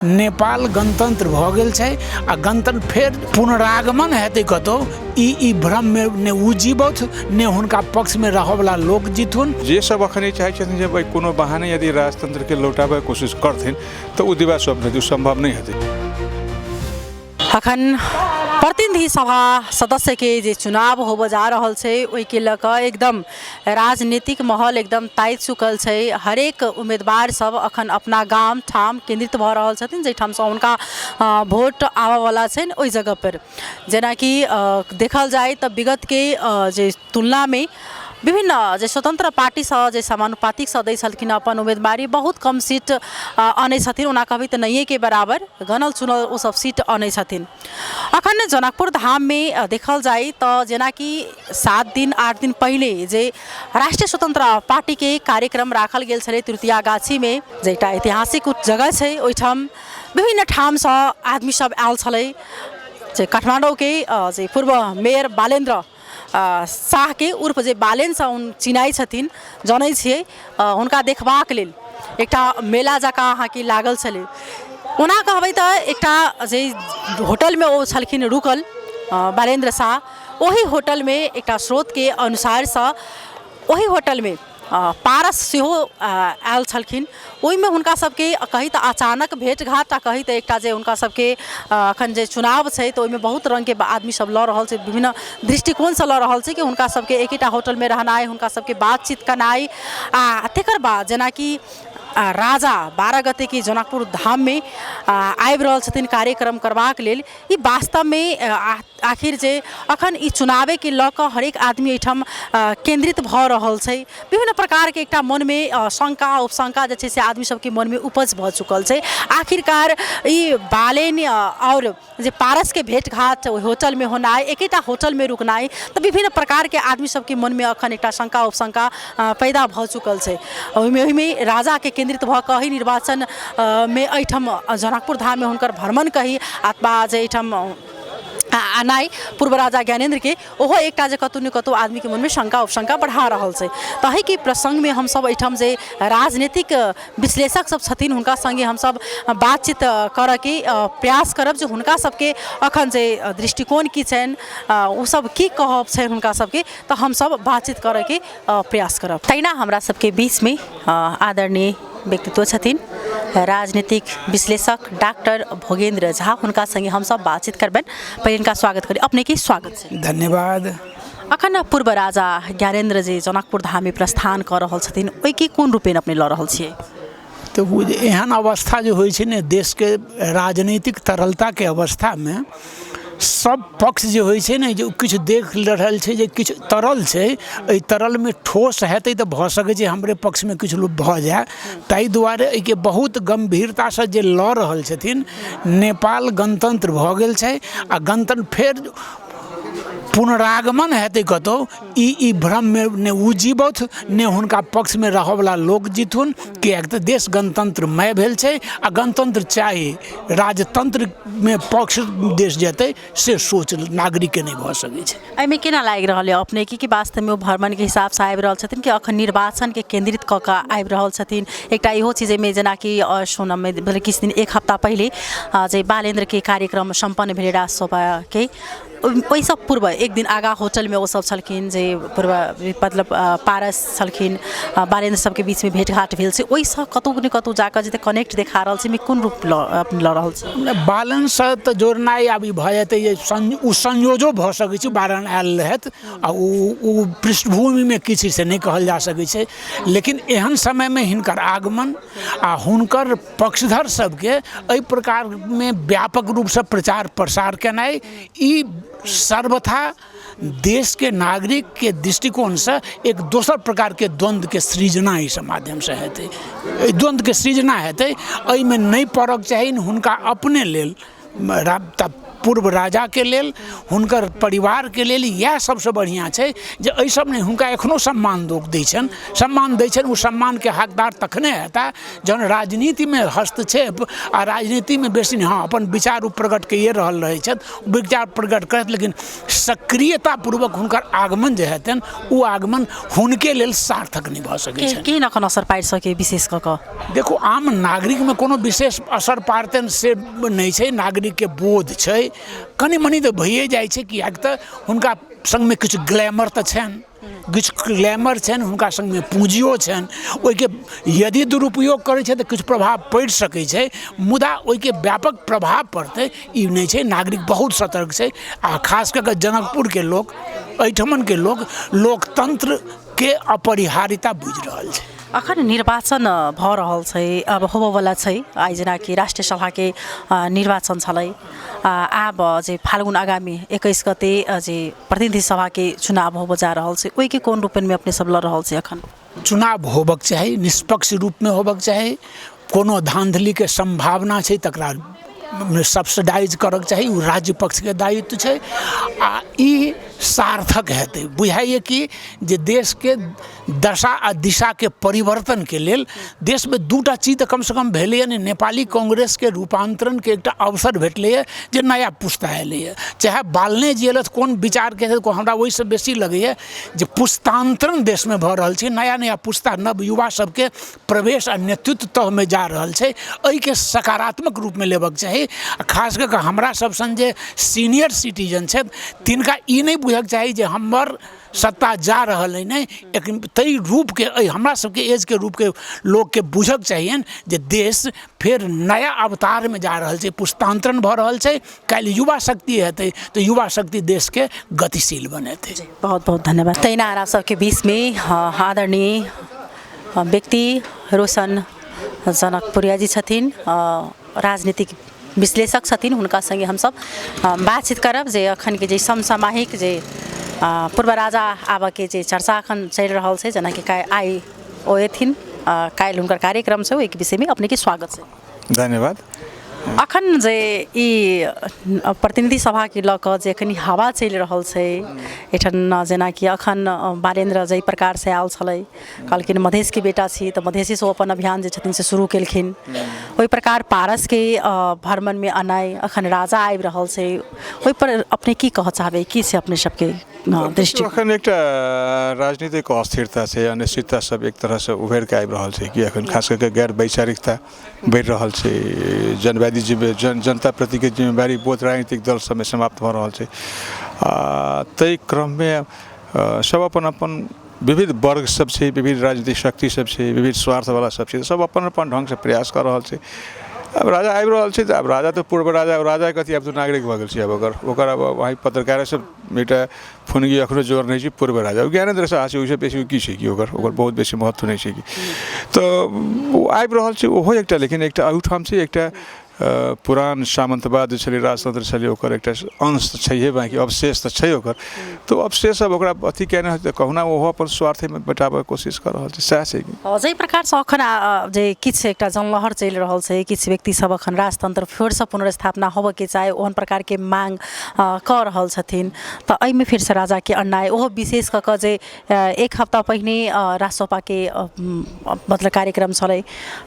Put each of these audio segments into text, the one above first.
नेपाल गणतंत्र भ गेल छै आ गणतंत्र फेर पुनरागमन हेतै कतौ ई भ्रम में ने उ जीवथ ने हुनका पक्ष में रहवला लोक जीथुन। जे सब अखने चाहे छथिन जे भाई कोनो बहाने यदि राजतंत्र के लौटाबे कोशिश करथिन तो उ दिवा सब संभव नहीं हेतै। अखन प्रतिनिधि सभा सदस्य के जे चुनाव होब जा रहल छै ओहि के लक एकदम राजनीतिक माहौल एकदम ताइत चुकल छै। हरेक उम्मीदवार सब अखन अपना गाम ठाम केंद्रित भ रहल छथिन जैठाम से हुनका वोट आवा वाला छनि ओहि जगह पर। जेना कि देखल जाए त विगत के जे तुलना में विभिन्न जे स्वतंत्र पार्टी से जे समानुपातिक से दै छलखिन अपन उम्मीदवारी बहुत कम सीट आने छथिन। ओना कहबै त नहिए के बराबर गनल चुनल ओ सब सीट आने छथिन। अखन जनकपुर धाम में देखल जाए त जेना कि 7 दिन 8 दिन पहले जे राष्ट्रीय स्वतंत्र पार्टी के कार्यक्रम राखल गेल छलै तृतीया गाछी में जे एकटा ऐतिहासिक जगह छै। ओहिठाम विभिन्न ठाम से आदमी सब आयल छलै। जे काठमाडौँ के जे पूर्व मेयर बालेन्द्र शाह के उर्फ जे बालेन से चिनाई छथिन जानै छियै हुनका देखबाक लेल एकटा मेला जकाँ अहाँ के लागल छलै। ओना कहबै त एकटा जे होटल में ओ छलखिन रुकल बालेन्द्र शाह ओही होटल में एकटा स्रोत के अनुसार से ओही होटल में पारस सेहो आयल छलखिन। ओहिमे हुनका सबके कही त अचानक भेंट घाट आ कही त एकटा जे हुनका सबके अखन जे चुनाव छै त ओहिमे बहुत रंग के आदमी सब ल रहल छै विभिन्न दृष्टिकोण से ल रहल छै कि हुनका सबके एकेटा होटल में रहनाइ हुनका सबके बातचीत करनाइ आ तेकर बाद जेना कि राजा 12 गते की जनकपुर धाम में आबि रहल छथिन कार्यक्रम करबाक लेल। ई वास्तव में आखिर जे अखन ई चुनावे के ल क हरेक आदमी एठाम केंद्रित भ रहल छै। विभिन्न प्रकार के एकटा मन में शंका उपशंका जे छै से आदमी सबके मन में उपज भ चुकल छै। आखिरकार ई बालेन और जे पारस के भेंट घाट होटल में होनाइ एकेटा होटल में रुकनाइ त विभिन्न प्रकार के आदमी सबके मन में अखन एकटा शंका उपशंका पैदा भ चुकल छै। ओहिमे राजा के केंद्रित भ कही निर्वाचन में एठाम जनकपुर धाम में हुनकर भ्रमण कही अथवा जे एठाम आनाई पूर्व राजा ज्ञानेन्द्र के ओहो एकटा जे कतौ न कतौ आदमी के मन में शंका उपशंका बढ़ा रहल छै। तही के प्रसंग में हम सब एठाम जे राजनीतिक विश्लेषक सब छथिन हुनका संगे हम सब बातचीत करऽ के प्रयास करब जे हुनका सबके अखन जे दृष्टिकोण की छनि उ सब की कहब छै हुनका सबके त हम सब बातचीत करऽ के प्रयास करब। तैना हमरा सबके बीच में आदरणीय व्यक्तित्व छथिन राजनीतिक विश्लेषक डॉक्टर भोगेन्द्र झा हुनका संगे हम सब बातचीत करबन। पहले इनका स्वागत करी अपने के स्वागत छै। धन्यवाद। अखन पूर्व राजा ज्ञानेन्द्र जी जनकपुर धाम में प्रस्थान कर रहल छथिन ओहि के कोन रूपेण अपने ल रहल छियै? तो एहन अवस्था जो होइ छै ने देश के राजनीतिक तरलता के अवस्था में सब पक्ष जो होइ छै ने जो किछु देख रहल छै जे किछु तरल छै एहि तरल में ठोस हेतै तऽ भऽ सकै छै हमरे पक्ष में किछु भऽ जाए। ताहि दुआरे एहिके बहुत गंभीरता से जे लऽ रहल छथिन। नेपाल गणतंत्र भऽ गेल छै आ गणतंत्र फेर पुनरागमन हेतै कतौ ई भ्रम में ने उ जीवथ ने हुनका पक्ष में रहवला लोक जीथुन। किएक तऽ देश गणतंत्रमय भेल छै आ गणतंत्र चाही राजतंत्र में पक्ष देश जेतै से सोच नागरिक के नहीं भऽ सकै छै। एहिमे केना लागि रहल है अपने की वास्तव में भ्रमण के हिसाब से आबि रहल छथिन कि अखन निर्वाचन के केंद्रित क के आबि रहल छथिन? एकटा इहो चीज में जेना कि सुनम में किछु दिन एक हफ्ता पहले जे बालेन्द्र के कार्यक्रम संपन्न भेलै राजसभा के ओहि सब पूर्व एक दिन आगा होटल में वो सब छलखिन जे पूर्व मतलब पारस छलखिन बालेन्द्र सबके बीच में भेंट घाट भेल छै। ओहि से कतौ ने कतौ जाकर जे कनेक्ट देखा रहल छै में कोन रूप ल रहल छै? बालन से तऽ जोड़नाइ आब ई भऽ जेतै जे उ संयोजो भऽ सकै छै बालन आयल रहत आ उ पृष्ठभूमि में किछु से नहीं कहल जा सकै छै। लेकिन एहन समय में हिनकर आगमन आ हुनकर पक्षधर सबके एहि प्रकार में व्यापक रूप से प्रचार प्रसार केनाइ ई सर्वथा देश के नागरिक के दृष्टिकोण से एक दोसर प्रकार के द्वंद्व के सृजना इस माध्यम से हेतै। द्वंद्व के सृजना हेतै एहिमे नहीं पड़क चाही हुनका अपने लेल पूर्व राजा के लेल, हुनकर परिवार के लेल इएह सबसे बढ़िया छै जे एहि सब ने हुनका एखनो सम्मान लोक दै छनि, सम्मान दै छनि। ओ सम्मान के हकदार तखने हेता जहन राजनीति में हस्तक्षेप आ राजनीति में बेसी नहीं, हाँ अपन विचार प्रकट कइए रहल रहै छथि, विचार प्रकट करत, लेकिन सक्रियता पूर्वक हुनकर आगमन जे हेतनि ओ आगमन हुनके लेल सार्थक नहीं भऽ सकै छै। केहन अखन असर पारि सके विशेष कऽ कऽ? देखो आम नागरिक में कोनो विशेष असर पारतनि से नहीं छै, नागरिक के बोध छै, कनि मनि तऽ भइए जाइ छै, किएक तऽ हुनका संगमे किछु ग्लैमर तऽ छनि, किछु ग्लैमर छनि, हुनका संगमे पूंजियो छनि, ओहिके यदि दुरुपयोग करै छै तऽ किछु प्रभाव पड़ि सकै छै, मुदा ओहिके व्यापक प्रभाव पड़तै ई नहि छै। नागरिक बहुत सतर्क छै आ खास कऽ कऽ जनकपुर के लोक, एहिठमन के लोक लोकतंत्र के अपरिहार्यता बुझि रहल छै। अखन निर्वाचन भऽ रहल छै, अब होबयवला छै, आइ जेनाकि राष्ट्रिय सभाके निर्वाचन छलै, आब जे फाल्गुन आगामी 21 गते जे प्रतिनिधि सभाके चुनाव होबऽ जा रहल छै, ओहिके कोन रूपमे अपने सब लड़ रहल छै? अखन चुनाव होबक चाही, निष्पक्ष रूप में होबक चाही, कोनो धांधली के संभावना छै तकरा सब्सिडाइज करक चाही, ओ राज्य पक्ष के दायित्व छै आ ई सार्थक हेतै। बुझाइए कि जे देश के दशा आ दिशा के परिवर्तन के लेल देश में दूटा चीज तऽ कम से कम भेलैए ने, नेपाली कांग्रेस के रूपांतरण के एकटा अवसर भेटलैए जे नया पुस्ता एलैए, चाहे बालने जी एलथि कोन विचार के को हमरा ओहि से बेसी लगैए जे पुस्तांतरण देश में भऽ रहल छै, नया नया पुस्ता नव युवा सबके प्रवेश आ नेतृत्व तह में जा रहल छै, एहि के सकारात्मक रूप में लेबक चाही। खास कऽ कऽ हमरा सब सन जे सीनियर सिटीजन छथि तिनका ई नहीं बुझक चाही जे हमर सत्ता जा रहल है नहीं, लेकिन तई रूप के हमरा सबके एज के रूप के लोग के बुझक चाहिए जे देश फिर नया अवतार में जा रहल छै, पुस्तांतरण भऽ रहल छै, काल्हि युवा शक्ति हेतै तो युवा शक्ति देश के गतिशील बनेतै। बहुत बहुत धन्यवाद। तैनारा सबके बीच में आदरणीय व्यक्ति रोशन जनकपुरिया जी छथिन, राजनीतिक विश्लेषक छथिन, हुनका संगे हमसब बातचीत करब जे अखन के जे समसामयिक जे पूर्व राजा आबके जे चर्चा अखन चलि रहल छै, जेना कि आइ ओ एथिन, काल्हि हुनकर कार्यक्रम छै, ओहिके विषयमे अपनेके स्वागत छै। धन्यवाद। अखन जे ई प्रतिनिधि सभाके लऽ कऽ जे कनि हवा चलि रहल छै एहिठाम, जेनाकि अखन बालेन्द्र जाहि प्रकार से आयल छलै, कहलखिन मधेशके बेटा छी तऽ मधेशेसँ ओ अपन अभियान जे छथिन से शुरू केलखिन, ओहि प्रकार पारसके भ्रमणमे अनाइ, अखन राजा आबि रहल छै, ओहिपर अपने की कहऽ चाहबै, की छै अपने सबके दृष्टि? अखन एकटा राजनीतिक अस्थिरता छै, अनिश्चितता सब एक तरह से उभरि के आबि रहल छै कि अखन खास करके गैर वैचारिकता बढ़ि रहल छै, जनवादी जनता प्रति के जिम्मेवारी बहुत राजनीतिक दल सबमे समाप्त भऽ रहल छै। ताहि क्रम में सब अपन अपन विविध वर्ग सब छै, विविध राजनीतिक शक्ति सब छै, विविध स्वार्थ वाला सब छै, सब अपन अपन ढंग से प्रयास कर रहल छै। अब राजा आबि रहल छै, अब राजा तो पूर्व राजा कथी, अब तो नागरिक भऽ गेल छै, अब ओकर अब वहाँ पत्रकार सब एकटा फुनगी अखनो जोर नहीं छै, पूर्व राजा ज्ञानेन्द्र शाह छै, ओहिसँ बेसी की छै कि ओकर बहुत बेसी महत्व नहीं छै कि, तो ओ आबि रहल छै ओहो एकटा, लेकिन एकटा अहूठाम छै एकटा पुरान सामंतवाद छलै, राजतंत्र छलै, ओकर एकटा अंश तऽ छैहे, बाकी अवशेष तऽ छै ओकर, तो अवशेष अब ओकरा अथी केने हेतै, कहुना ओहो अपन स्वार्थमे बटाबऽ कोशिश कर रहल छै, सएह छै कि जाहि प्रकारसँ अखन जे किछु एकटा जनलहर चलि रहल छै, किछु व्यक्ति सब अखन राजतंत्र फेरसँ पुनर्स्थापना होबऽके चाहे ओहन प्रकारके मांग कऽ रहल छथिन, तऽ एहिमे फेरसँ राजाके अन्नाइ, ओहो विशेष कऽ कऽ जे एक हफ्ता पहिने राजसभाके मतलब कार्यक्रम छलै,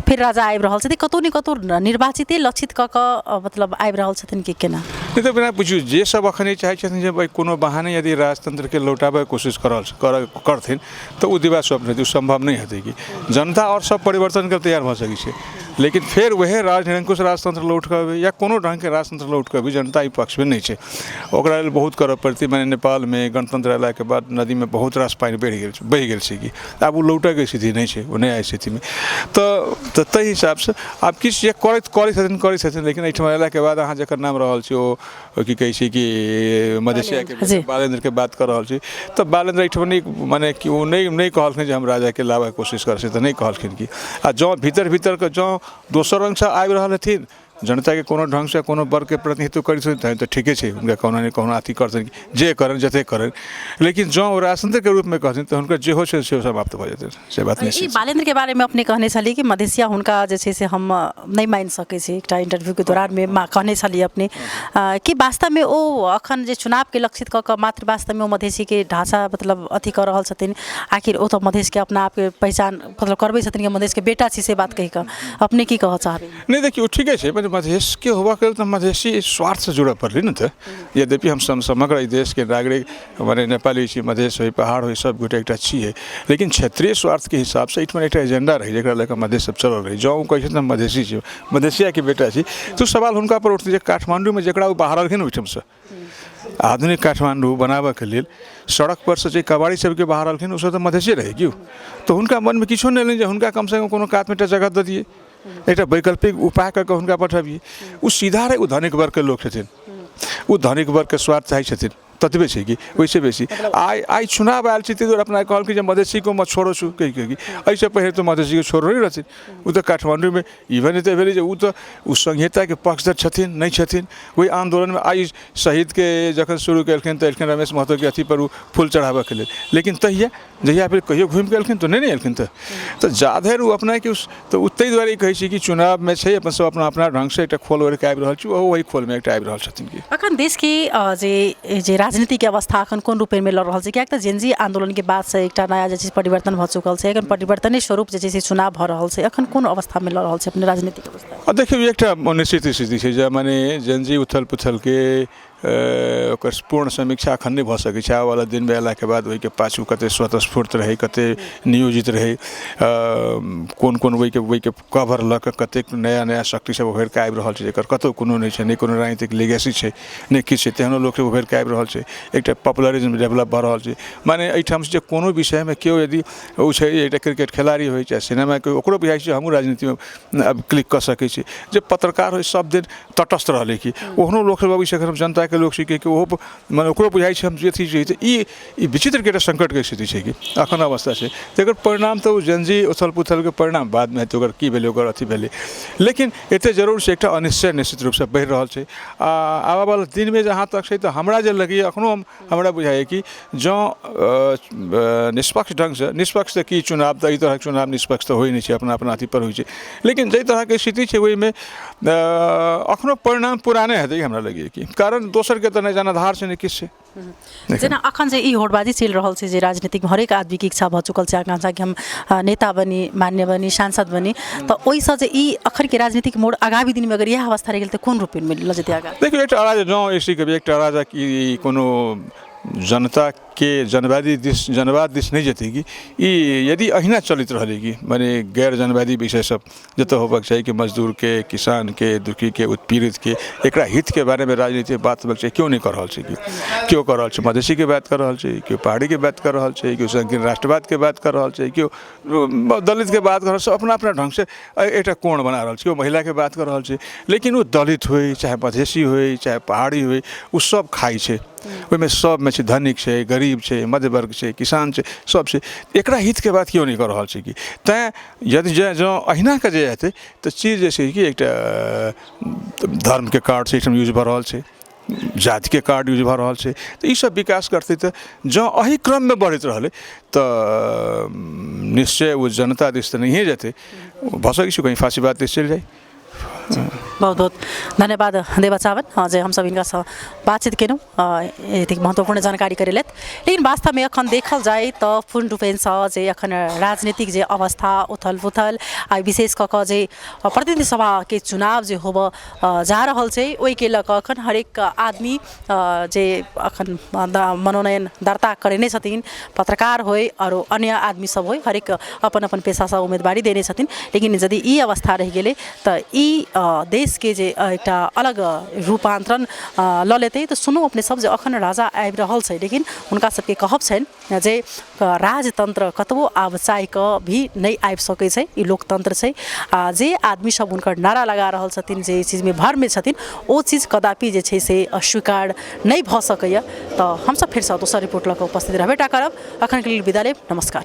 फिर राजा आबि रहल छथिन, कतहु ने कतहु निर्वाचिते लक्षित कऽ कऽ मतलब आबि रहल छथिन कि केना? नहीं तो बिना बुझियो जे सब अखन ई चाहै छथिन जे भाई कोनो बहाने यदि राजतंत्र के लौटाबे कोशिश करथिन तो ओ दिवा स्वप्न हेतै, संभव नहीं हेतै कि जनता और सब परिवर्तन कर तैयार भऽ सकै छै, लेकिन फिर वह निरंकुश राजतंत्र लौट कर या कोनो ढंग के राजतंत्र लौट कर भी जनता ई पक्ष में नहीं है, ओकरा लेल बहुत करऽ पड़तै। मैंने नेपाल में गणतंत्र अयला के बाद नदी में बहुत रास पानी बहि गेल छै कि आब ओ लौटै के स्थिति नहीं है, वो नया स्थिति में, तो ताहि हिसाब से आब किछु जे करै छथिन, लेकिन एहिठाम अयला के बाद अहाँ जकर नाम रहल छै ओ की कहै छै कि मधेशिया के बालेन्द्र के बात कर रहल छी, तो बालेन्द्र एहिठाम नहीं माने कि ओ नहीं कहलखिन जे हम राजा के लाबऽ कोशिश कर से, तो नहीं कहलखिन कि आ जँ भीतर के जँ दोसर रंग से आबि रहल हथिन जनता के कोनो ढंग से कोनो वर्ग के प्रतिनिधित्व करी छथिन तो ठीके छै, उनका कोनो ने कोनो अथी करथिन जे करन जते करन, लेकिन जो राजतंत्र के रूप में कहथिन तो हुनकर जे हो छै से समाप्त भ जेतै, से बात नहीं ई बालेन्द्र के बारे में अपने कहने छली कि मधेसिया हुनका जे छै से हम नहीं मान सकै छी, एकटा इंटरव्यू के दौरान में कहने छली अपने कि वास्तव में ओ अखन जे चुनाव के लक्षित क के मात्र वास्तव में मधेसी के ढांचा मतलब अथी कर रहल छथिन, आखिर ओ तो मधेश के अपना आप के पहचान मतलब करबे छथिन कि मधेश के बेटा छी, से बात कहि के अपने की कह चाहबे? नहीं देखिए ठीके छै, मधेश के होबा के तो मधेसी स्वार्थ से जुड़े पड़ली न, तो यद्यपि हम समग्र देश के नागरिक माने नेपाली छी, मधेश हो पहाड़ हो सब गोटे एकटा छिए, लेकिन क्षेत्रीय स्वार्थ के हिसाब से इठमा एकटा एजेंडा रही जरा लेकर मधेश सब चल रही, जो कहे छथिन मधेसी छी, मधेसिया के बेटा छी, तो सवाल हुनका पर उठते काठमांडू में जकरा बाहर अलखिन ओहिठाम से आधुनिक काठमांडू बनाबे के लेल सड़क पर से कबाड़ी सबके बाहर अलखिन, उससे तो मधेसी रहे क्यों, तो उनका मन में किछो नहीं जे हुनका कम से कम कोनो कात में जगह दे दिए, एक वैकल्पिक उपाय करके हुनका पठाबिए, उ सीधा रहे, उ धनिक वर्ग के लोग छथिन, उ धनिक वर्ग के स्वार्थ चाहे छथिन ततबे छै कि वैसे बेसी आई चुनाव आयल छै तो अपना कहल कि मधेसी को मत छोड़ो छु कही ऐसे पहले तो मधेसी को छोड़ो नहीं रहथिन, उ तो काठमांडू में इवन एते भेलै जे उ तो उ संहिता के पक्षधर छथिन नहीं छथिन, वही आंदोलन में आई शहीद के जखन शुरू केलखिन तो एलखिन रमेश महतो के अथी पर फूल चढ़ाबे के लेल, लेकिन तहिया जहिया फिर कहियो घूम के एलखिन तो नहीं एलखिन, तो जाधर उ अपना के तो तै दुआरे कहै छी कि चुनाव में छै अपन सब अपना अपना ढंग से एकटा खोल ओढ़ के आबि रहल छी, वही खोल में एकटा आबि रहल छथिन कि अखन देश के जे राजनीति के अवस्था अखन कोन रूप में लड़ रहल छै, कियाक त जेनजी आंदोलन के बाद से एकटा नया जे छै परिवर्तन भ चुकल छै, एखन परिवर्तने स्वरूप जे छै से चुनाव भ रहल छै, अखन कोन अवस्था में लड़ रहल छै अपने राजनीतिक अवस्था? देखिए एकटा अनिश्चित स्थिति छै, जे माने जेनजी उथल पुथल के ओकर पूर्ण समीक्षा अखन नहीं भ सकै छै, आबऽ वाला दिन में अयला के बाद ओहि के पाछू कते स्वतःस्फूर्त रहे, कते नियोजित रहे, कोन कोन ओहि के कवर लऽ के कते नया नया शक्ति सब उभरि के आबि रहल छै, जेकर कतौ कोनो नहीं छै, नहीं कोनो राजनीतिक लेगेसी छै, नहीं किछु छै, तेहनो लोक उभरि के आबि रहल छै, एकटा पॉपुलरिज्म डेवलप भऽ रहल छै, माने एहिठाम से कोनो विषय में केओ यदि ओ छै एकटा क्रिकेट खिलाड़ी होइ चाहे सिनेमा के ओकरो बुझाइ छै हमहूँ राजनीति में अब क्लिक कऽ सकै छी, जे पत्रकार होइ सब दिन तटस्थ रहलै कि ओहनो लोक सब अबै छै जनता के लोग सीखे कि ओहो माने ओकरो बुझाइ छै हम जे थी छै, ई विचित्र के संकट के स्थिति छै कि अखन अवस्था छै, तेकर परिणाम तो जेनजी उथल पुथल के परिणाम बाद में तो की भेलै ओकर अथी भेलै, लेकिन एते जरूर से एकटा अनिश्चय निश्चित रूप से बढ़ि रहल छै, आबऽ वाला दिन में जहाँ तक छै तो हमरा जे लगैए अखनो हमरा बुझाइए कि जो निष्पक्ष ढंग से निष्पक्ष से की चुनाव तो ई तरह के चुनाव निष्पक्ष तो होइ नहीं छै, अपना अपना अथी पर होइ छै, लेकिन जे तरह के स्थिति छै ओहि में अखनो परिणाम पुराने हेतै हमरा लगैए कि कारण दोसर के तो नहीं जाना धार से नहीं किस से जेना अखन जे ई होड़बाजी चल रहल छै, जे राजनीतिक में हरेक आदमी के इच्छा भ चुकल छै आकांक्षा कि हम नेता बनी, मान्य बनी, सांसद बनी, तो ओहि से जे ई अखन के राजनीतिक मोड़ आगामी दिन में अगर यह अवस्था रह गेल तो कोन रूप में ल जेतै आगा? देखिए एकटा अराजक जो ऐसी कभी एकटा अराजक कि कोनो जनता के जनवाद दिश नहीं जेतै कि यदि अहिना चलित रहलै कि माने गैर जनवादी विषय सब जतऽ होबाक चाही कि मजदूर के, किसान के, दुखी के, उत्पीड़ित के, एकरा हित के बारे में राजनीति बात होबाक चाही, क्यों नहीं कर रहल छै कि क्यों कर रहल छै, मधेसी के बात कर रहल छै, क्यों पहाड़ी के बात कर रहल छै, क्यों संकीर्ण राष्ट्रवाद के बात कर रहल छै, क्यों दलित के बात कर रहल छै, अपना अपना ढंग से एकटा कोण बना रहल छै, क्यों महिला के बात कर रहल छै, लेकिन वो दलित होय चाहे मधेसी होय चाहे पहाड़ी होय वो सब खाई छै, ओहिमे सब में छै धनिक छै, गरीब छै, मध्य वर्ग छै, किसान छै, सब छै, एकरा हित के बात क्यों नहीं कर रहल छै कि तैं यदि जो अहिना के जे हेतै तो चीज जे छै कि एकटा धर्म के कार्ड से यूज भऽ रहल छै, जाति के कार्ड यूज भऽ रहल छै, तो ई सब विकास करतै तो जो एही क्रम में बढ़ैत रहलै तो निश्चय वो जनता दिस तो नहीं जेतै, भऽ सकै छै कहीं फांसीवाद दिस चलि जाए। बहुत बहुत धन्यवाद देवा चावन जे हम सब इनका बातचीत केलहुँ, एतेक महत्वपूर्ण जानकारी करेलत, लेकिन वास्तव में अखन देखल जाए तो पूर्ण रूपेण जे अखन राजनीतिक जे अवस्था उथल पुथल आ विशेष कऽ कऽ जे प्रतिनिधि सभा के चुनाव जे होब जा रहल छै ओहि के लऽ कऽ अखन हरेक आदमी जे अखन मनोनयन दर्ता करेने छथिन, पत्रकार होय और अन्य आदमी सब होय, हरेक अपन अपन पेशा से उम्मीदवारी देने छथिन, लेकिन यदि ई अवस्था रह गेलै तो ई देश के जे एकटा अलग रूपांतरण ल लेते तो सुनो अपने सब जे अखन राजा आबि रहल छै, लेकिन उनका सबके कहब छनि जे राजतंत्र कतबो आब चाहि कऽ भी नहीं आबि सकै छै, ई लोकतंत्र छै, जे आदमी सब हुनकर नारा लगा रहल छथिन, जे चीज में भर में छथिन, ओ चीज कदापि जे छै से अस्वीकार नहीं भऽ सकैया। तो हम सब फिर से दोसर रिपोर्ट लऽ कऽ उपस्थित रहबेटा करब, अखन के लेल विदा लेब, नमस्कार।